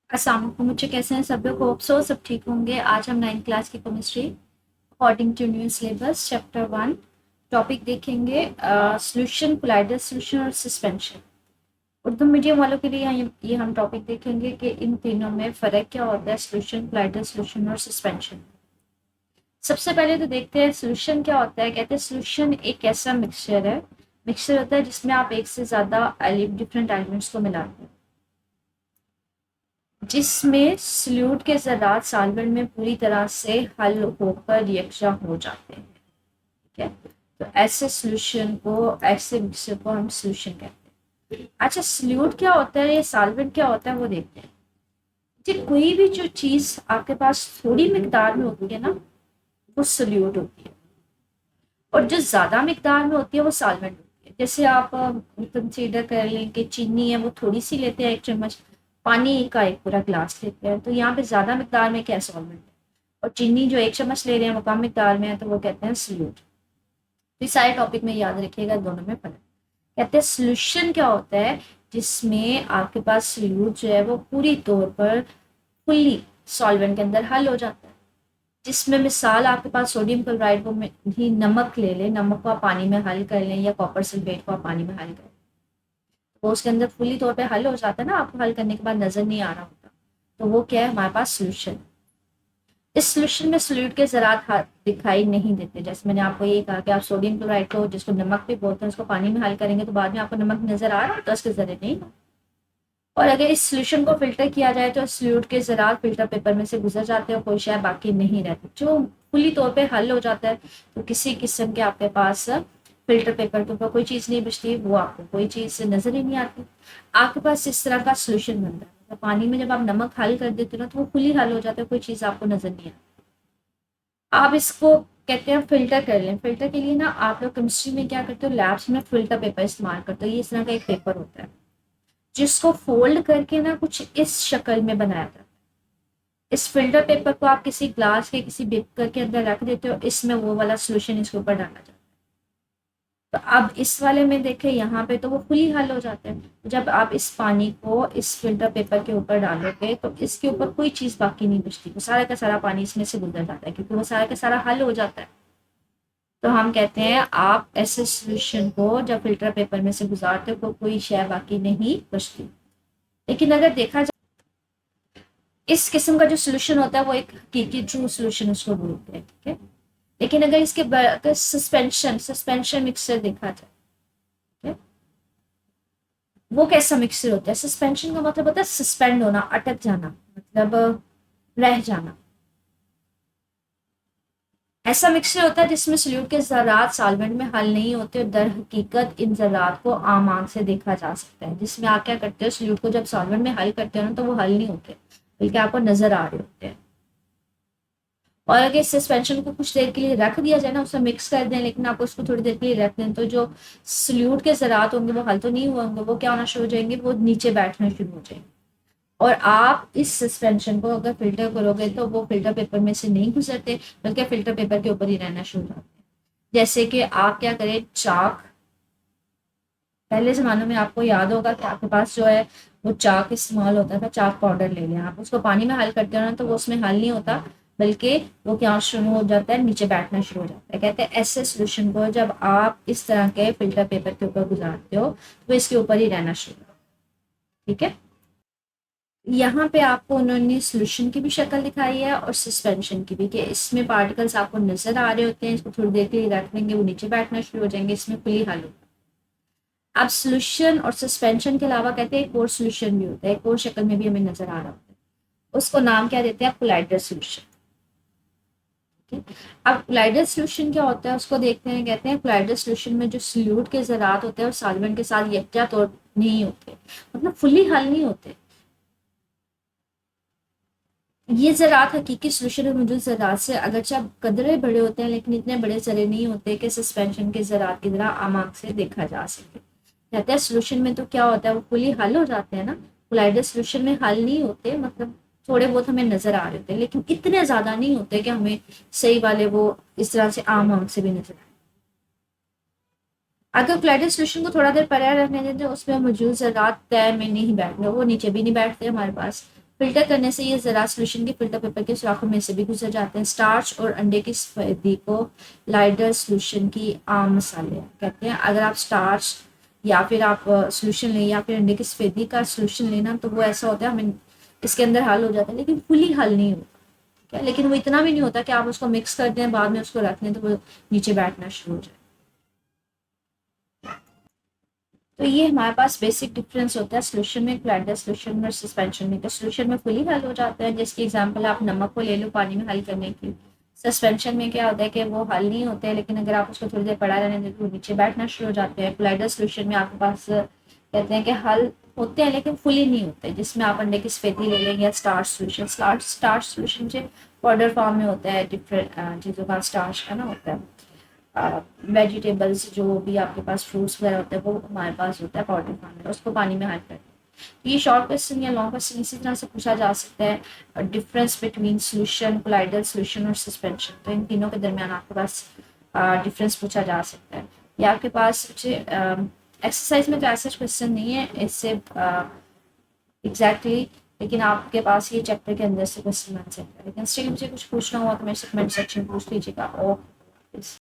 अस्सलाम वालेकुम बच्चे, कैसे हैं सब लोग? होप सो सब ठीक होंगे। आज हम 9th क्लास की chemistry according to new syllabus chapter 1 topic देखेंगे। सॉल्यूशन, कोलाइडल सॉल्यूशन और सस्पेंशन। उर्दू मीडियम वालों के लिए ये हम टॉपिक देखेंगे कि इन तीनों में फ़र्क क्या होता है, सॉल्यूशन, कोलाइडल सॉल्यूशन और सस्पेंशन। सबसे पहले तो देखते हैं सॉल्यूशन क्या होता है। कहते हैं सॉल्यूशन एक ऐसा मिक्सचर होता है जिसमें आप एक से ज़्यादा डिफरेंट एलिमेंट्स को मिलाते हैं, जिसमें सल्यूट के ज़रात सॉल्वेंट में पूरी तरह से हल होकर यकजा हो जाते हैं। ठीक है, तो ऐसे सॉल्यूशन को, ऐसे मिक्सचर को हम सॉल्यूशन कहते हैं। अच्छा, सल्यूट क्या होता है, ये सॉल्वेंट क्या होता है वो देखते हैं। जी, कोई भी जो चीज़ आपके पास थोड़ी मिकदार में होती है ना, वो सल्यूट होती है, और जो ज़्यादा मिकदार में होती है वो सॉल्वेंट होती है। जैसे आप कंसीडर कर लें कि चीनी है, वो थोड़ी सी लेते हैं, 1 चम्मच। पानी का एक पूरा ग्लास लेते हैं, तो यहाँ पे ज़्यादा मिकदार में क्या सॉल्वेंट है, और चीनी जो 1 चम्मच ले रहे हैं वो कम मिकदार में है, तो वो कहते हैं सल्यूट। तो इस सारे टॉपिक में याद रखिएगा, दोनों में फर्क। कहते हैं सोल्यूशन क्या होता है, जिसमें आपके पास सल्यूट जो है वो पूरी तौर पर फुल्ली सॉल्वेंट के अंदर हल हो जाता है। जिसमें मिसाल आपके पास सोडियम क्लोराइड को ही नमक ले लें, नमक को आप पानी में हल कर लें, या कॉपर सल्फेट को आप पानी में हल कर लें, तो उसके अंदर फुल्ली तौर पे हल हो जाता है ना, आपको हल करने के बाद नजर नहीं आ रहा होता, तो वो क्या है, हमारे पास सोल्यूशन। इस सोल्यूशन में सोल्यूट के ज़रात दिखाई नहीं देते। जैसे मैंने आपको ये कहा कि आप सोडियम क्लोराइड को, जिसको नमक भी बोलते हैं, उसको पानी में हल करेंगे तो बाद में आपको नमक नजर आ रहा है, तो उसके जरिए नहीं। और अगर इस सोल्यूशन को फिल्टर किया जाए तो सोल्यूट के ज़रात फिल्टर पेपर में से गुजर जाते हैं और कोई शय बाकी नहीं रहती, जो खुली तौर पे हल हो जाता है। तो किसी किस्म के आपके पास फिल्टर पेपर के ऊपर कोई चीज़ नहीं बचती, वो आपको कोई चीज़ नजर ही नहीं आती। आपके पास इस तरह का सोल्यूशन बनता है, तो पानी में जब आप नमक हल कर देते हो ना, तो वो खुली हल हो जाता है, कोई चीज़ आपको नजर नहीं आती। आप इसको कहते हैं फिल्टर कर लें। फिल्टर के लिए ना आप लोग केमिस्ट्री में क्या करते हो, लैब्स में फिल्टर पेपर इस्तेमाल करते हो। ये इस तरह का एक पेपर होता है जिसको फोल्ड करके ना कुछ इस शक्ल में बनाया जाता है। इस फिल्टर पेपर को आप किसी ग्लास के किसी बेकर के अंदर रख देते हो, इसमें वो वाला सोल्यूशन इसके ऊपर डाला जाता है। तो अब इस वाले में देखें, यहाँ पे तो वो खुली हल हो जाते हैं। जब आप इस पानी को इस फिल्टर पेपर के ऊपर डालोगे तो इसके ऊपर कोई चीज़ बाकी नहीं बचती, वो सारा का सारा पानी इसमें से गुजर जाता है, क्योंकि वो सारा का सारा हल हो जाता है। तो हम कहते हैं आप ऐसे सॉल्यूशन को जब फिल्टर पेपर में से गुजारते हो तो कोई शय बाकी नहीं बचती। लेकिन अगर देखा जाए, इस किस्म का जो सॉल्यूशन होता है वो एक हकीकी ट्रू सॉल्यूशन उसको बोलते हैं। ठीक है, लेकिन अगर इसके अगर सस्पेंशन सस्पेंशन मिक्सर देखा जाए, ठीक है, वो कैसा मिक्सर होता है। सस्पेंशन का मतलब होता है सस्पेंड होना, अटक जाना, मतलब रह जाना। ऐसा मिक्सचर होता है जिसमें सल्यूट के ज़रात सॉल्वेंट में हल नहीं होते, और दर हकीकत इन ज़रात को आम आंख से देखा जा सकता है। जिसमें आप क्या करते हो, सल्यूट को जब सॉल्वेंट में हल करते हो ना, तो वो हल नहीं होते, बल्कि आपको नजर आ रहे होते हैं। और अगर इस सस्पेंशन को कुछ देर के लिए रख दिया जाए ना, उसमें मिक्स कर दें, लेकिन आप उसको थोड़ी देर के लिए रख दें, तो जो सल्यूट के ज़रात होंगे वो हल तो नहीं हुए होंगे, वो क्या होना शुरू हो जाएंगे, वो नीचे बैठना शुरू हो जाएंगे। और आप इस सस्पेंशन को अगर फिल्टर करोगे तो वो फिल्टर पेपर में से नहीं गुजरते, बल्कि फिल्टर पेपर के ऊपर ही रहना शुरू हो जाते हैं। जैसे कि आप क्या करें, चाक, पहले ज़माने में आपको याद होगा कि आपके पास जो है वो चाक इस्तेमाल होता था। चाक पाउडर ले लें, आप उसको पानी में हल करते हो ना, तो वो उसमें हल नहीं होता, बल्कि वो क्या शुरू हो जाता है, नीचे बैठना शुरू हो जाता है। कहते हैं ऐसे सोल्यूशन को जब आप इस तरह के फिल्टर पेपर के ऊपर गुजारते हो तो इसके ऊपर ही रहना शुरू हो। ठीक है, यहाँ पे आपको उन्होंने सॉल्यूशन की भी शक्ल दिखाई है और सस्पेंशन की भी, कि इसमें पार्टिकल्स आपको नजर आ रहे होते हैं, इसको थोड़ी देर के लिए रख देंगे, वो नीचे बैठना शुरू हो जाएंगे, इसमें खुली हल होगा। अब सॉल्यूशन और सस्पेंशन के अलावा कहते हैं एक और सॉल्यूशन भी होता है, एक और शक्ल में भी हमें नजर आ रहा होता है। उसको नाम क्या देते हैं, कोलाइडल सॉल्यूशन। ठीक है, अब कोलाइडल सॉल्यूशन क्या होता है उसको देखते हैं। कहते हैं कोलाइडल सॉल्यूशन में जो सल्यूट के ज़रात होते हैं वो सॉल्वेंट के साथ यकजा तौर नहीं होते, मतलब फुली हल नहीं होते। ये ज़रात हकीकी सॉल्यूशन में मौजूद ज़रात से अगरचे कदरे बड़े होते हैं, लेकिन इतने बड़े ज़रे नहीं होते कि सस्पेंशन के ज़रात की तरह आम आंख से देखा जा सके। कहते हैं सॉल्यूशन में तो क्या होता है, वो फुली हल हो जाते हैं ना। कोलाइडल सॉल्यूशन में हल नहीं होते, मतलब थोड़े बहुत हमें नजर आ रहे होते हैं, लेकिन इतने ज़्यादा नहीं होते कि हमें सही वाले वो इस तरह से आम आंख से भी नजर आए। अगर कोलाइडल सॉल्यूशन को थोड़ा देर परे रखने देते हैं, उसमें मौजूद ज़रात तय में नहीं बैठते, वो नीचे भी नहीं बैठते हमारे पास, फिल्टर करने से ये ज़रात सोल्यूशन के फिल्टर पेपर के सुराखों में से भी गुजर जाते हैं। स्टार्च और अंडे की सफेदी को लाइडर सोल्यूशन की आम मिसालें कहते हैं। अगर आप स्टार्च या फिर आप सोल्यूशन लें या फिर अंडे की सफेदी का सोल्यूशन लेना, तो वो ऐसा होता है हमें इसके अंदर हल हो जाता है, लेकिन फुली हल नहीं होता। क्या, लेकिन वो इतना भी नहीं होता कि आप उसको मिक्स कर दें, बाद में उसको रख लें तो वो नीचे बैठना शुरू हो जाए। तो ये हमारे पास बेसिक डिफरेंस होता है सोल्यूशन में, क्लैंडर सोल्यूशन और सस्पेंशन में। तो सोल्यूशन में फुली हल हो जाता है, जिसकी एग्जांपल आप नमक को ले लो पानी में हल करने की। सस्पेंशन में क्या होता है कि वो हल नहीं होते हैं, लेकिन अगर आप उसको थोड़ी देर पड़ा रहने दें तो वो नीचे बैठना शुरू हो जाते हैं। क्लैंडर सोल्यूशन में आपके पास कहते हैं कि हल होते हैं लेकिन फुली नहीं होते, जिसमें आप अंडे की सफेदी ले लें या स्टार्च सोल्यूशन। स्टार्च सोल्यूशन जो पाउडर फॉर्म में होता है, डिफरेंट चीज़ों का स्टार्च का ना होता है। वेजिटेबल्स जो भी आपके पास फ्रूट्स वगैरह होते हैं वो हमारे पास होता है पाउडर फॉर्म में, उसको पानी में हल करते हैं। तो ये शॉर्ट क्वेश्चन या लॉन्ग क्वेश्चन इसी तरह से पूछा जा सकता है। Difference between solution, colloidal solution और सस्पेंशन, तो इन तीनों के दरमियान आपके पास डिफरेंस पूछा जा सकता है। या आपके पास एक्सरसाइज में तो ऐसा क्वेश्चन नहीं है इससे एग्जैक्टली, लेकिन आपके पास ये चैप्टर के अंदर से क्वेश्चन बन सकता है। लेकिन स्टिल मुझे कुछ पूछना हुआ तो मेरे से कमेंट सेक्शन में पूछ लीजिएगा। और